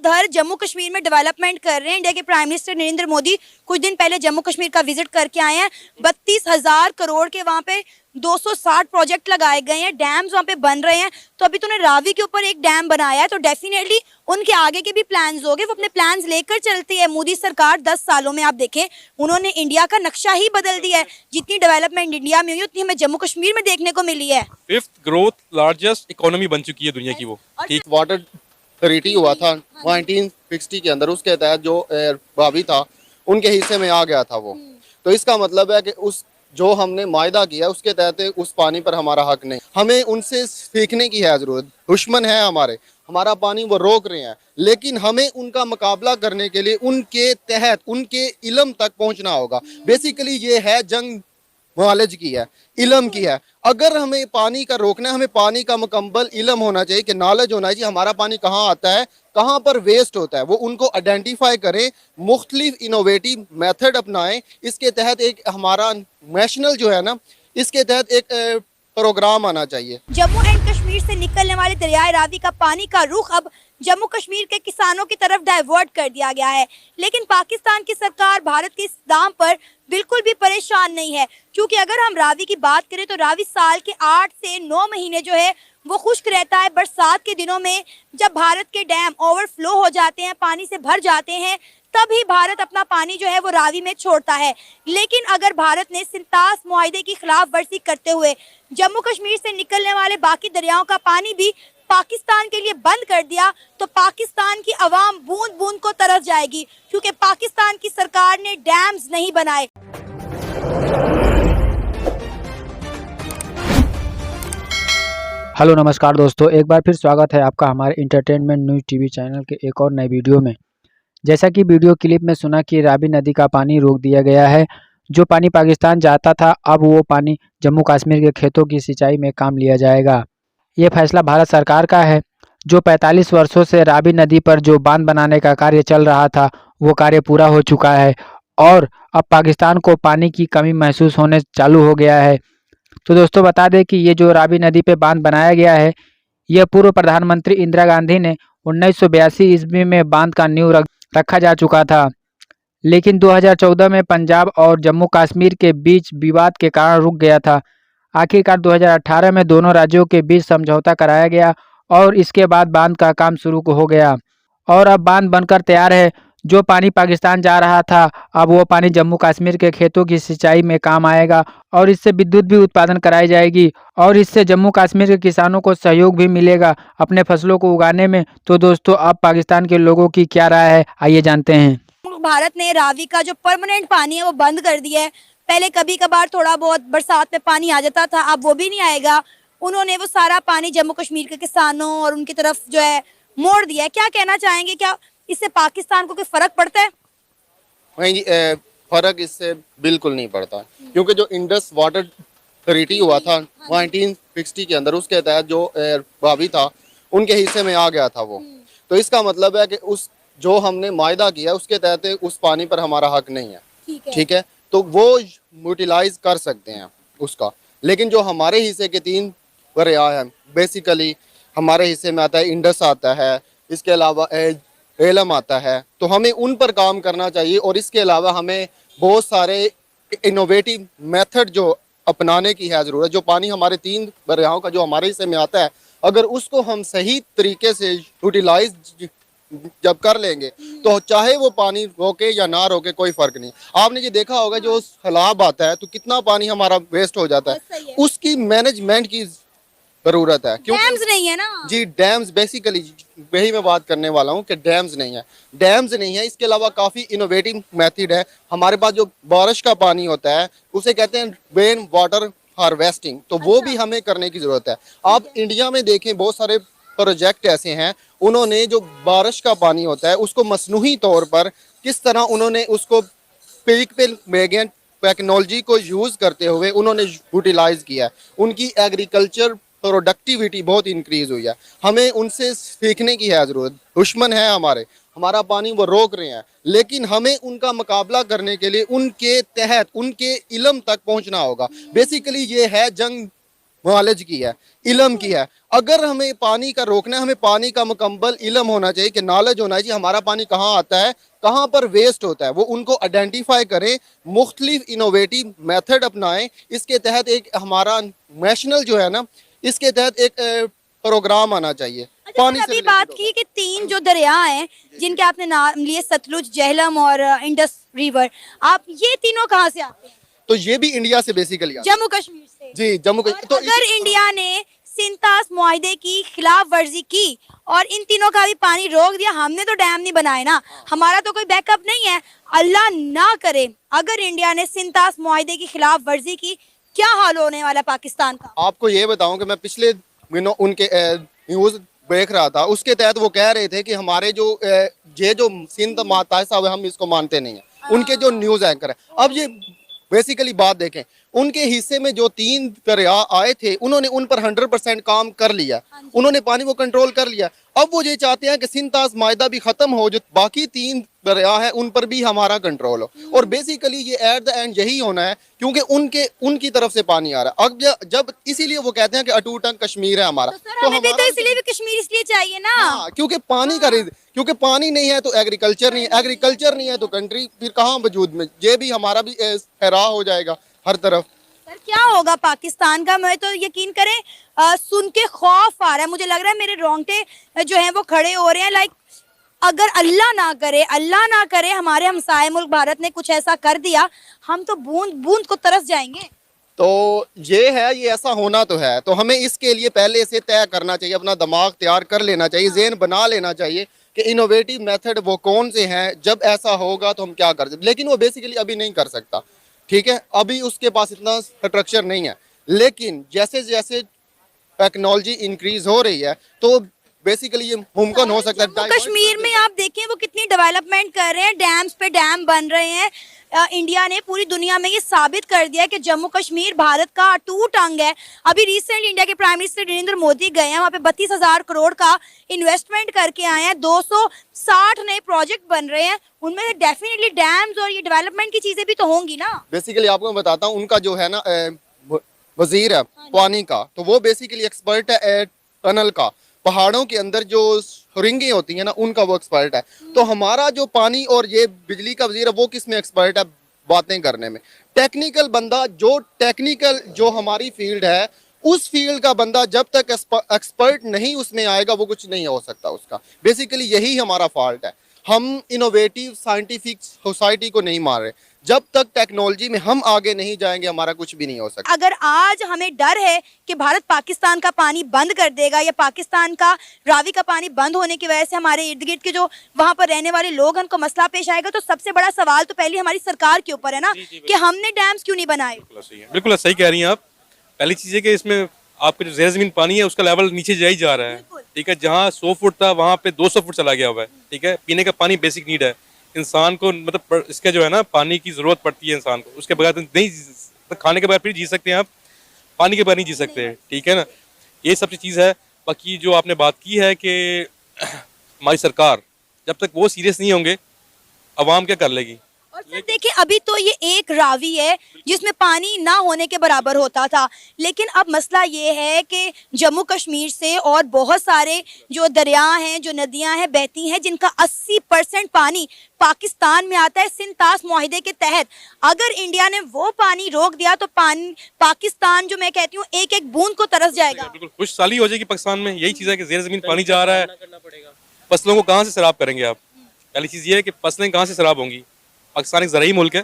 धड़ाधड़ जम्मू कश्मीर में डेवलपमेंट कर रहे हैं। इंडिया के प्राइम मिनिस्टर नरेंद्र मोदी कुछ दिन पहले जम्मू कश्मीर का विजिट करके आए हैं। 32,000 करोड़ के वहाँ पे 260 प्रोजेक्ट लगाए गए हैं, डैम्स वहाँ पे बन रहे हैं। तो अभी तो उन्होंने रावी के ऊपर एक डैम बनाया है, तो डेफिनेटली उनके आगे के भी प्लान्स होंगे, वो अपने प्लान्स लेकर चलती है। मोदी सरकार 10 सालों में आप देखें उन्होंने इंडिया का नक्शा ही बदल दिया है। जितनी डेवलपमेंट इंडिया में हुई उतनी हमें जम्मू कश्मीर में देखने को मिली है। 5th ग्रोथ लार्जेस्ट इकोनॉमी बन चुकी है दुनिया की वो। ठीक, वाटर ट्रीटी हुआ था 1960 के अंदर, उसके तहत जो रावी था उनके हिस्से में आ गया था वो। तो इसका मतलब है कि उस जो हमने मायदा किया उसके तहत उस पानी पर हमारा हक नहीं। हमें उनसे सीखने की है जरूरत। दुश्मन है हमारा पानी वो रोक रहे हैं, लेकिन हमें उनका मुकाबला करने के लिए उनके तहत उनके इल्म तक पहुंचना होगा। बेसिकली ये है जंग नॉलेज की है, इल्म की है। अगर हमें पानी का रोकना है, हमें पानी का मुकम्मल इल्म होना चाहिए कि नॉलेज होना चाहिए हमारा पानी कहाँ आता है, कहाँ पर वेस्ट होता है, वो उनको आइडेंटिफाई करें, मुख्तलिफ इनोवेटिव मेथड अपनाएं। इसके तहत एक हमारा नेशनल जो है ना, इसके तहत एक प्रोग्राम आना चाहिए। जम्मू एंड कश्मीर से निकलने वाले दरियाए रावी का पानी का रुख अब जम्मू कश्मीर के किसानों की तरफ डाइवर्ट कर दिया गया है। लेकिन पाकिस्तान की सरकार भारत के इस दाम पर बिल्कुल भी परेशान नहीं है, क्योंकि अगर हम रावी की बात करें तो रावी साल के 8 से 9 महीने जो है वो खुश्क रहता है। बरसात के दिनों में जब भारत के डैम ओवरफ्लो हो जाते हैं, पानी से भर जाते हैं, तभी भारत अपना पानी जो है वो रावी में छोड़ता है। लेकिन अगर भारत ने सिंतास मुआहदे की खिलाफ वर्जी करते हुए जम्मू कश्मीर से निकलने वाले बाकी दरियाओं का पानी भी पाकिस्तान के लिए बंद कर दिया तो पाकिस्तान की आवाम बूंद बूंद को तरस जाएगी, क्योंकि पाकिस्तान की सरकार ने डैम्स नहीं बनाए। हेलो नमस्कार दोस्तों, एक बार फिर स्वागत है आपका हमारे इंटरटेनमेंट न्यूज़ टीवी चैनल के एक और नए वीडियो में। जैसा कि वीडियो क्लिप में सुना कि रावी नदी का पानी रोक दिया गया है। जो पानी पाकिस्तान जाता था अब वो पानी जम्मू कश्मीर के खेतों की सिंचाई में काम लिया जाएगा। ये फैसला भारत सरकार का है। जो 45 वर्षों से रावी नदी पर जो बांध बनाने का कार्य चल रहा था वो कार्य पूरा हो चुका है और अब पाकिस्तान को पानी की कमी महसूस होने चालू हो गया है। तो दोस्तों बता दें कि ये जो रावी नदी पे बांध बनाया गया है, यह पूर्व प्रधानमंत्री इंदिरा गांधी ने 1982 ईस्वी में बांध का नींव रखा जा चुका था। लेकिन 2014 में पंजाब और जम्मू कश्मीर के बीच विवाद के कारण रुक गया था। आखिरकार 2018 में दोनों राज्यों के बीच समझौता कराया गया और इसके बाद बांध का काम शुरू हो गया और अब बांध बनकर तैयार है। जो पानी पाकिस्तान जा रहा था अब वो पानी जम्मू कश्मीर के खेतों की सिंचाई में काम आएगा और इससे विद्युत भी उत्पादन कराई जाएगी और इससे जम्मू कश्मीर के किसानों को सहयोग भी मिलेगा अपने फसलों को उगाने में। तो दोस्तों अब पाकिस्तान के लोगों की क्या राय है, आइए जानते हैं। भारत ने रावी का जो परमानेंट पानी है वो बंद कर दिया है। पहले कभी कभार थोड़ा बहुत बरसात में पानी आ जाता था, अब वो भी नहीं आएगा। उन्होंने वो सारा पानी जम्मू कश्मीर के किसानों और उनकी तरफ जो है मोड़ दिया है। क्या कहना चाहेंगे, क्या इससे पाकिस्तान को कोई फर्क पड़ता है? नहीं, फर्क इससे बिल्कुल नहीं पड़ता, क्योंकि जो इंडस वाटर ट्रीटी हुआ था 1960 के अंदर, उसके तहत जो रावी था उनके हिस्से में आ गया था वो। तो इसका मतलब है कि उस जो हमने मायदा किया उसके तहत उस पानी पर हमारा हक नहीं है। ठीक है, तो वो यूटिलाइज कर सकते हैं उसका। लेकिन जो हमारे हिस्से के 3 दरिया हैं, बेसिकली हमारे हिस्से में आता है इंडस आता है, इसके अलावा झेलम आता है, तो हमें उन पर काम करना चाहिए। और इसके अलावा हमें बहुत सारे इनोवेटिव मेथड जो अपनाने की है ज़रूरत। जो पानी हमारे 3 दरियाओं का जो हमारे हिस्से में आता है, अगर उसको हम सही तरीके से यूटिलाइज जब कर लेंगे तो चाहे वो पानी रोके या ना रोके कोई फर्क नहीं। आपने ये देखा होगा जो सैलाब आता है तो कितना पानी हमारा वेस्ट हो जाता है, उसकी मैनेजमेंट की जरूरत है। डैम्स नहीं है ना जी, डैम्स बेसिकली वही मैं बात करने वाला हूँ कि डैम्स नहीं है। इसके अलावा काफ़ी इनोवेटिव मेथड है। हमारे पास जो बारिश का पानी होता है उसे कहते हैं रेन वाटर हार्वेस्टिंग, तो वो भी हमें करने की ज़रूरत है। आप इंडिया में देखें बहुत सारे प्रोजेक्ट ऐसे हैं, उन्होंने जो बारिश का पानी होता है उसको मसनूही तौर पर किस तरह उन्होंने उसको पीक पे मेगन टेक्नोलॉजी को यूज़ करते हुए उन्होंने यूटिलाइज किया है। उनकी एग्रीकल्चर प्रोडक्टिविटी बहुत इंक्रीज हुई है। हमें उनसे सीखने की है ज़रूरत। दुश्मन है हमारा पानी वो रोक रहे हैं, लेकिन हमें उनका मुकाबला करने के लिए उनके तहत उनके इल्म तक पहुंचना होगा। बेसिकली ये है जंग नॉलेज की है, इल्म की है। अगर हमें पानी का रोकना है, हमें पानी का मुकम्मल इल्म होना चाहिए कि नॉलेज होना चाहिए हमारा पानी कहाँ आता है, कहाँ पर वेस्ट होता है, वो उनको आइडेंटिफाई करें, मुख्तलिफ इनोवेटिव मेथड अपनाएं। इसके तहत एक हमारा नेशनल जो है ना, इसके तहत एक प्रोग्राम आना चाहिए। अच्छा, पानी सर, से अभी related बात होगा। की कि 3 जो दरिया हैं जिनके आपने नाम लिए, सतलुज, झेलम और इंडस रिवर, आप ये तीनों कहाँ से आते हैं? तो ये भी इंडिया से बेसिकली जम्मू कश्मीर से। जी, जम्मू और तो अगर इंडिया ने सिंतास मुआहदे की खिलाफ वर्जी की और इन तीनों का भी पानी रोक दिया, हमने तो डैम नहीं बनाए ना, हमारा तो कोई बैकअप नहीं है। अल्लाह ना करे अगर इंडिया ने सिंतास मुआहदे की खिलाफ वर्जी की, क्या हाल होने वाला पाकिस्तान का? आपको ये बताऊं कि मैं पिछले दिनों उनके न्यूज देख रहा था, उसके तहत वो कह रहे थे कि हमारे जो ये जो सिंध माता साहब है, हम इसको मानते नहीं है। उनके जो न्यूज एंकर है, अब ये बेसिकली बात देखें, उनके हिस्से में जो 3 दरिया आए थे, उन्होंने उन पर 100% काम कर लिया, उन्होंने पानी को कंट्रोल कर लिया। अब वो ये चाहते हैं कि सिंतास मायदा भी खत्म हो, जो बाकी 3 दरिया है उन पर भी हमारा कंट्रोल हो। और बेसिकली ये एट द एंड यही होना है, क्योंकि उनकी तरफ से पानी आ रहा है। अब जब इसीलिए वो कहते हैं कि अटूट अंग कश्मीर है हमारा, तो सर, हमें भी तो इसलिए भी कश्मीर इसलिए चाहिए ना। हाँ, क्योंकि पानी का क्योंकि पानी नहीं है तो एग्रीकल्चर नहीं है, एग्रीकल्चर नहीं है तो कंट्री फिर कहाँ वजूद में, ये भी हमारा भी हैरा हो जाएगा हर तरफ। सर, क्या होगा पाकिस्तान का? मैं तो यकीन करें, सुन के खौफ आ रहा है, मुझे लग रहा है मेरे रोंगटे जो हैं वो खड़े हो रहे हैं। लाइक, अगर अल्लाह ना करे हमारे हमसाए मुल्क भारत ने कुछ ऐसा कर दिया, हम तो बूंद बूंद को तरस जाएंगे। तो ये है, ये ऐसा होना तो है, तो हमें इसके लिए पहले से तय करना चाहिए, अपना दिमाग तैयार कर लेना चाहिए, ज़हन बना लेना चाहिए कि इनोवेटिव मेथड वो कौन से हैं, जब ऐसा होगा तो हम क्या कर सकते। लेकिन वो बेसिकली अभी नहीं कर सकता, ठीक है, अभी उसके पास इतना स्ट्रक्चर नहीं है। लेकिन जैसे जैसे टेक्नोलॉजी इंक्रीज हो रही है तो बेसिकली ये मुमकिन हो सकता है। जम्मू कश्मीर में आप देखें वो कितनी डेवलपमेंट कर रहे हैं, डैम्स पे डैम बन रहे हैं। इंडिया ने पूरी दुनिया में ये साबित कर दिया है कि जम्मू कश्मीर भारत का अटूट अंग है। अभी रिसेंट इंडिया के प्राइम मिनिस्टर नरेंद्र मोदी गए हैं, वहाँ पे 32,000 करोड़ का इन्वेस्टमेंट करके आए हैं, 260 नए प्रोजेक्ट बन रहे हैं, उनमें से डेफिनेटली डैम्स और ये डेवलपमेंट की चीजें भी तो होंगी ना। बेसिकली आपको मैं बताता हूँ, उनका जो है ना वजीर है पानी का, तो वो बेसिकली एक्सपर्ट है टनल का, पहाड़ों के अंदर जो सुरंगें होती हैं ना, उनका वो एक्सपर्ट है। तो हमारा जो पानी और ये बिजली का वजीर है, वो किस में एक्सपर्ट है? बातें करने में। टेक्निकल बंदा, जो टेक्निकल जो हमारी फील्ड है, उस फील्ड का बंदा जब तक एक्सपर्ट नहीं उसमें आएगा, वो कुछ नहीं हो सकता उसका। बेसिकली यही हमारा फॉल्ट है, हम इनोवेटिव साइंटिफिक सोसाइटी को नहीं मार रहे। जब तक टेक्नोलॉजी में हम आगे नहीं जाएंगे, हमारा कुछ भी नहीं हो सकता। अगर आज हमें डर है कि भारत पाकिस्तान का पानी बंद कर देगा या पाकिस्तान का रावी का पानी बंद होने की वजह से हमारे इर्द गिर्द के जो वहां पर रहने वाले लोग हैं उनको मसला पेश आएगा, तो सबसे बड़ा सवाल तो पहले हमारी सरकार के ऊपर है ना, कि हमने डैम्स क्यों नहीं बनाए। बिल्कुल सही कह रही हैं आप। पहली चीज़ है कि इसमें आपके जो ज़ेर ज़मीन पानी है उसका लेवल नीचे जा ही जा रहा है, ठीक है। जहाँ 100 फुट था वहाँ पे 200 फुट चला गया हुआ है, ठीक है। पीने का पानी बेसिक नीड है इंसान को, मतलब इसका जो है ना, पानी की ज़रूरत पड़ती है इंसान को, उसके बगैर तो नहीं तो खाने के बगैर फिर जी सकते हैं आप, पानी के बगैर नहीं जी सकते हैं, ठीक है ना। ये सबसे चीज़ है। बाकी जो आपने बात की है कि हमारी सरकार, जब तक वो सीरियस नहीं होंगे, अवाम क्या कर लेगी। और सर देखिए, अभी तो ये एक रावी है जिसमें पानी ना होने के बराबर होता था, लेकिन अब मसला ये है कि जम्मू कश्मीर से और बहुत सारे जो दरिया हैं, जो नदियां हैं बहती हैं, जिनका 80% पानी पाकिस्तान में आता है सिंतास मुआहदे के तहत। अगर इंडिया ने वो पानी रोक दिया तो पाकिस्तान, जो मैं कहती हूँ, एक एक बूंद को तरस जाएगा। बिल्कुल खुशहाली हो जाएगी पाकिस्तान में। यही चीज़ है कि ज़ेर ज़मीन पानी जा रहा है, फसलों को कहाँ से सैराब करेंगे आप। पहली चीज़ ये है कि फसलें कहाँ से सैराब होंगी। पाकिस्तान एक ज़राई मुल्क है,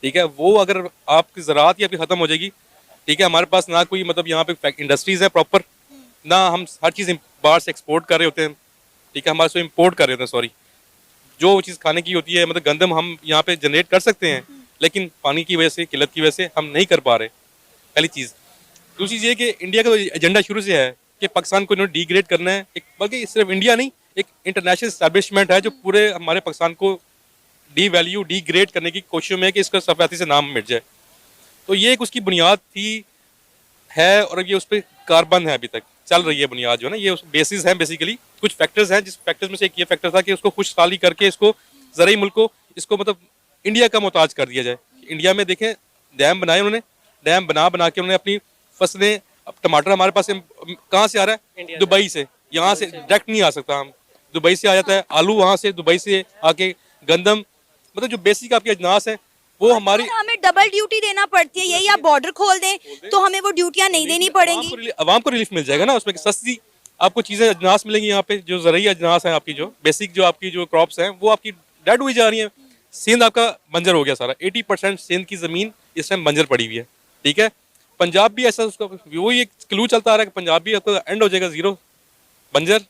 ठीक है। वो अगर आपकी ज़राअत ही आपकी ख़त्म हो जाएगी, ठीक है। हमारे पास ना कोई मतलब यहाँ पे इंडस्ट्रीज़ है प्रॉपर, ना हम हर चीज़ बाहर से एक्सपोर्ट कर रहे होते हैं, ठीक है। हमारे से इम्पोर्ट कर रहे होते हैं, सॉरी। जो चीज़ खाने की होती है, मतलब गंदम हम यहाँ पे जनरेट कर सकते हैं, लेकिन पानी की वजह से, किल्लत की वजह से हम नहीं कर पा रहे, पहली चीज़। दूसरी चीज़ ये कि इंडिया का एजेंडा शुरू से है कि पाकिस्तान को इन्होंने डिग्रेड करना है, एक बल्कि सिर्फ इंडिया नहीं, एक इंटरनेशनल एस्टैब्लिशमेंट है जो पूरे हमारे पाकिस्तान को वैल्यू डिग्रेड करने की कोशिश में है कि इसका सफाती से नाम मिट जाए। तो ये एक उसकी बुनियाद थी, है, और ये उस पर कारबंद है, अभी तक चल रही है बुनियाद जो है ना। ये उस बेसिस है, बेसिकली कुछ फैक्टर्स हैं, जिस फैक्टर्स में से एक ये फैक्टर था कि उसको खुशहाली करके इसको ज़राई मुल्क को, इसको मतलब इंडिया का मोहताज कर दिया जाए। इंडिया में देखें, डैम बनाए उन्होंने, डैम बना के उन्होंने अपनी फसलें, अब टमाटर हमारे पास कहाँ से आ रहा है? दुबई से। यहाँ से डायरेक्ट नहीं आ सकता, हम दुबई से आ जाता है। आलू वहाँ से दुबई से आके, गंदम, मतलब जो बेसिक आपके अजनास हैं वो हमारी और हमें डबल ड्यूटी देना पड़ती है, यही आप बॉर्डर खोल दें तो हमें वो ड्यूटियां नहीं देनी पड़ेंगी। आवाम को रिलीफ मिल जाएगा ना, उसमें सस्ती आपको चीजें अजनास मिलेंगी। यहाँ पे जो ज़रूरी अजनास हैं आपकी, जो बेसिक जो आपकी जो क्रॉप्स हैं वो आपकी डेड हुई जा रही हैं। सिंध आपका बंजर हो गया सारा, 80% सिंध की जमीन इस टाइम बंजर पड़ी हुई है। ठीक है, पंजाब भी ऐसा, उसका वही एक क्लू चलता आ रहा है कि पंजाब भी आपका एंड हो जाएगा, जीरो बंजर।